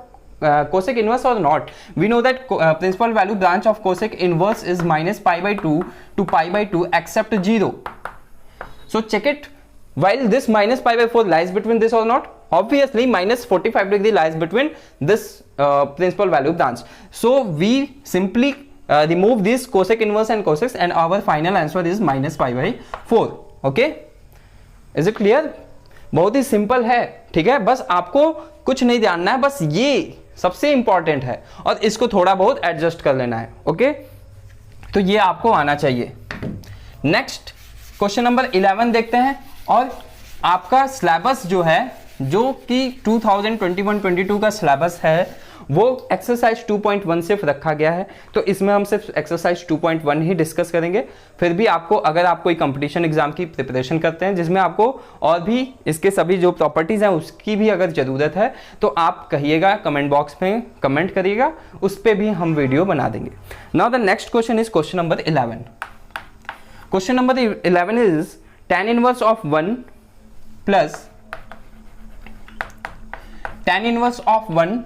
cosec inverse or not. We know that principal value branch of cosec inverse is minus pi by 2 to pi by 2 except 0. So check it, while this minus pi by 4 lies between this or not. Obviously minus 45 degree lies between this principal value branch. So we simply remove this cosec inverse and cosec and our final answer is minus pi by 4. Okay, is it clear? बहुत ही simple है, ठीक है, बस आपको कुछ नहीं जानना है, बस ये सबसे इंपॉर्टेंट है और इसको थोड़ा बहुत एडजस्ट कर लेना है. ओके, तो ये आपको आना चाहिए. नेक्स्ट क्वेश्चन नंबर 11 देखते हैं. और आपका सिलेबस जो है, जो कि 2021-22 का सिलेबस है, वो एक्सरसाइज 2.1 सिर्फ रखा गया है. तो इसमें हम सिर्फ एक्सरसाइज 2.1 ही डिस्कस करेंगे. फिर भी आपको, अगर आप कोई कंपटीशन एग्जाम की प्रिपरेशन करते हैं जिसमें आपको और भी इसके सभी जो प्रॉपर्टीज हैं उसकी भी अगर ज़रूरत है तो आप कहिएगा, कमेंट बॉक्स में कमेंट करिएगा, उस पर भी हम वीडियो बना देंगे. Now the next question is question number 11. Question number 11 is tan inverse of 1 plus tan inverse of 1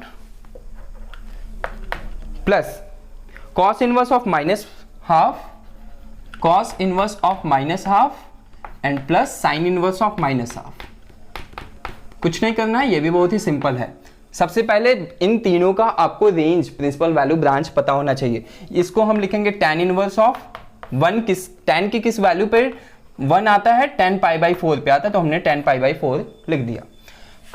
plus cos inverse of minus half, cos inverse of minus half and plus sin inverse of minus half. कुछ नहीं करना है, ये भी बहुत ही simple है. सबसे पहले इन तीनों का आपको रेंज, प्रिंसिपल वैल्यू ब्रांच पता होना चाहिए. इसको हम लिखेंगे tan इनवर्स ऑफ 1, किस tan की किस वैल्यू पे 1 आता है, tan पाई बाई 4 पे आता है, तो हमने tan पाई बाई 4 लिख दिया.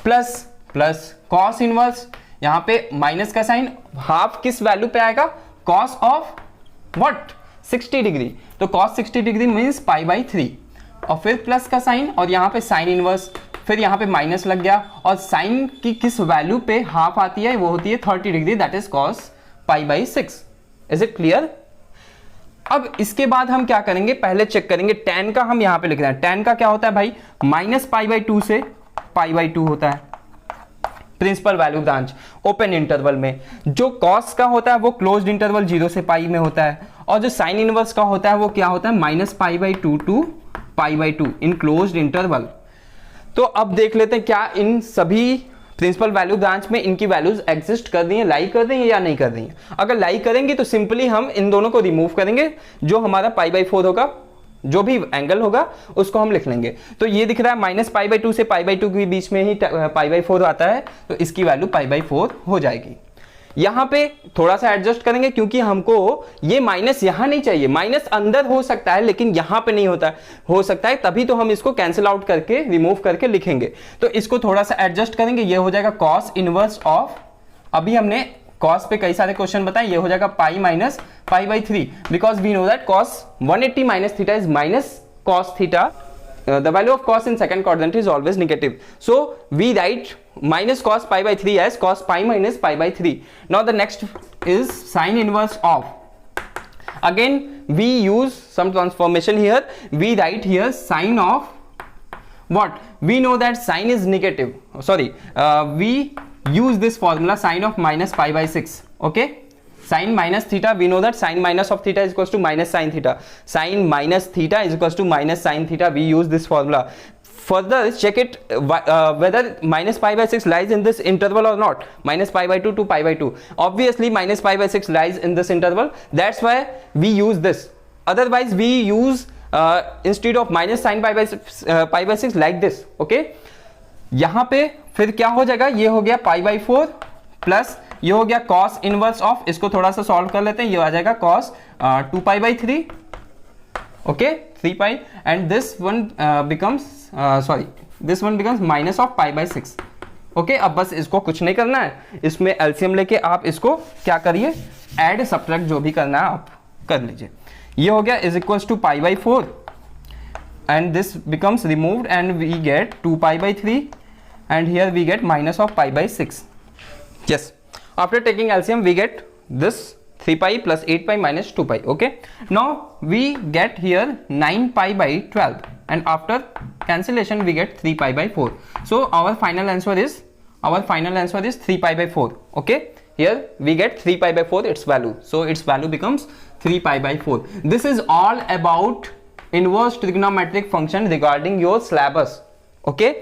प्लस cos इनवर्स, यहाँ पे माइनस का साइन, हाफ किस वैल्यू पे आएगा, cos ऑफ व्हाट, 60 डिग्री, तो cos 60 degree means pi by 3, और फिर प्लस का साइन, और यहाँ पे साइन इनवर्स, फिर यहाँ पे माइनस लग गया, और साइन की किस वैल्यू पे हाफ आती है, वो होती है 30 degree, that is cos pi by 6. Is it clear? अब इसके बाद हम क्या करेंगे, पहले चेक करेंगे tan का. हम यहाँ पे लिख रहे हैं tan का क्या होता है भाई, माइनस पाई बाई 2 से पाई बाई 2 होता है principal value branch open interval में. जो cos का होता है वो क्लोज्ड इंटरवल 0 से पाई में होता है, और जो साइन इनवर्स का होता है वो क्या होता है, minus pi by 2 to pi by 2 in closed interval. तो अब देख लेते हैं क्या इन सभी प्रिंसिपल वैल्यू ब्रांच में इनकी वैल्यूज एग्जिस्ट कर रही हैं, लाई कर रही हैं या नहीं कर रही हैं. अगर लाई करेंगे तो सिंपली हम इन दोनों को रिमूव करेंगे, जो हमारा पाई बाई 4 होगा, जो भी एंगल होगा उसको हम लिख लेंगे. तो ये दिख रहा है माइनस पाई बाई 2 से पाई बाई 2 के बीच में ही पाई बाई 4 आता है, तो इसकी वैल्यू पाई बाई 4 हो जाएगी. यहां पे थोड़ा सा एडजस्ट करेंगे क्योंकि हमको ये माइनस यहां नहीं चाहिए, माइनस अंदर हो सकता है लेकिन यहां पे नहीं होता, हो सकता है, तभी तो हम इसको कैंसिल आउट करके रिमूव करके लिखेंगे. तो इसको थोड़ा सा एडजस्ट करेंगे, ये हो जाएगा cos इनवर्स ऑफ, अभी हमने cos पे कई सारे क्वेश्चन बताए, ये हो जाएगा pi minus pi by 3, because we know that cos 180 minus theta is minus cos theta. The value of cos in second quadrant is always negative, so we write minus cos pi by 3 as cos pi minus pi by 3. Now the next is sin inverse of, again we use some transformation here, we write here sin of what, we know that sin is negative, sorry, we use this formula sin of minus pi by 6. Okay, sin minus theta, we know that sin minus of theta is equals to minus sin theta, sin minus theta is equals to minus sin theta, we use this formula. Further check it whether minus pi by 6 lies in this interval or not, minus pi by 2 to pi by 2. Obviously minus pi by 6 lies in this interval, that's why we use this. Otherwise we use instead of minus sin pi by 6 like this. Okay, यहाँ पे फिर क्या हो जाएगा, ये हो गया पाई by 4 plus ये हो गया cos इनवर्स ऑफ, इसको थोड़ा सा सॉल्व कर लेते हैं, ये आ जाएगा cos 2 pi by 3, okay 3 pi, and this one becomes sorry this one becomes minus of pi by 6। Okay, अब बस इसको कुछ नहीं करना है, इसमें एलसीएम लेके आप इसको क्या करिए, ऐड सब्ट्रैक्ट जो भी करना है आप कर लीजिए। ये हो गया is equals to pi by 4 and this becomes removed and we get 2 pi by 3 and here we get minus of pi by 6. Yes, after taking LCM we get this 3 pi plus 8 pi minus 2 pi. Okay, now we get here 9 pi by 12 and after cancellation we get 3 pi by 4. So our final answer is 3 pi by 4. Okay, here we get 3 pi by 4 its value, so its value becomes 3 pi by 4. This is all about inverse trigonometric function regarding your syllabus. Okay,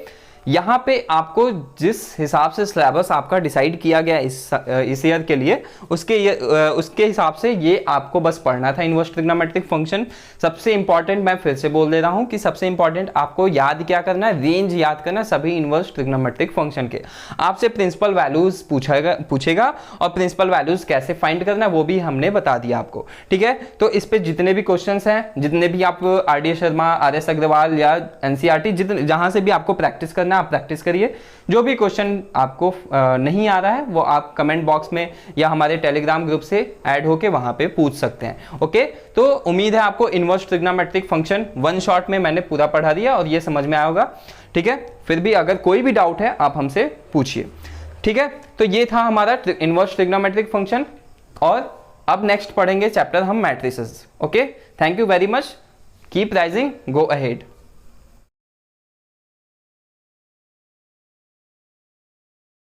यहाँ पे आपको जिस हिसाब से syllabus आपका decide किया गया इस ईयर के लिए, उसके हिसाब से ये आपको बस पढ़ना था इनवर्स ट्रिग्नोमेट्रिक फंक्शन। सबसे इंपॉर्टेंट मैं फिर से बोल दे रहा हूँ कि सबसे इंपॉर्टेंट आपको याद क्या करना है, रेंज याद करना सभी इनवर्स ट्रिग्नोमेट्रिक फंक्शन के। आपसे प्रिंसिपल वैल्यूज पूछेगा और प्रिंसिपल वैल्यूज कैसे फाइंड करना है वो भी हमने बता दिया आपको। ठीक है, तो इस पे जितने भी क्वेश्चन हैं, जितने भी आप RD शर्मा, RS अग्रवाल या NCERT जहां से भी आपको प्रैक्टिस करना आप प्रैक्टिस करिए। जो भी क्वेश्चन आपको नहीं आ रहा है वो आप कमेंट बॉक्स में या हमारे टेलीग्राम ग्रुप से ऐड होके वहां पे पूछ सकते हैं। ओके, तो उम्मीद है आपको inverse trigonometric function one shot में मैंने पूरा पढ़ा दिया और ये समझ में आया होगा। ठीक है, फिर भी अगर कोई भी डाउट है आप हमसे पूछिए। ठीक है, तो ये था हमारा इनवर्स ट्रिग्नोमेट्रिक फंक्शन और अब नेक्स्ट पढ़ेंगे चैप्टर हम matrices. Okay, thank you very much, keep rising, go ahead.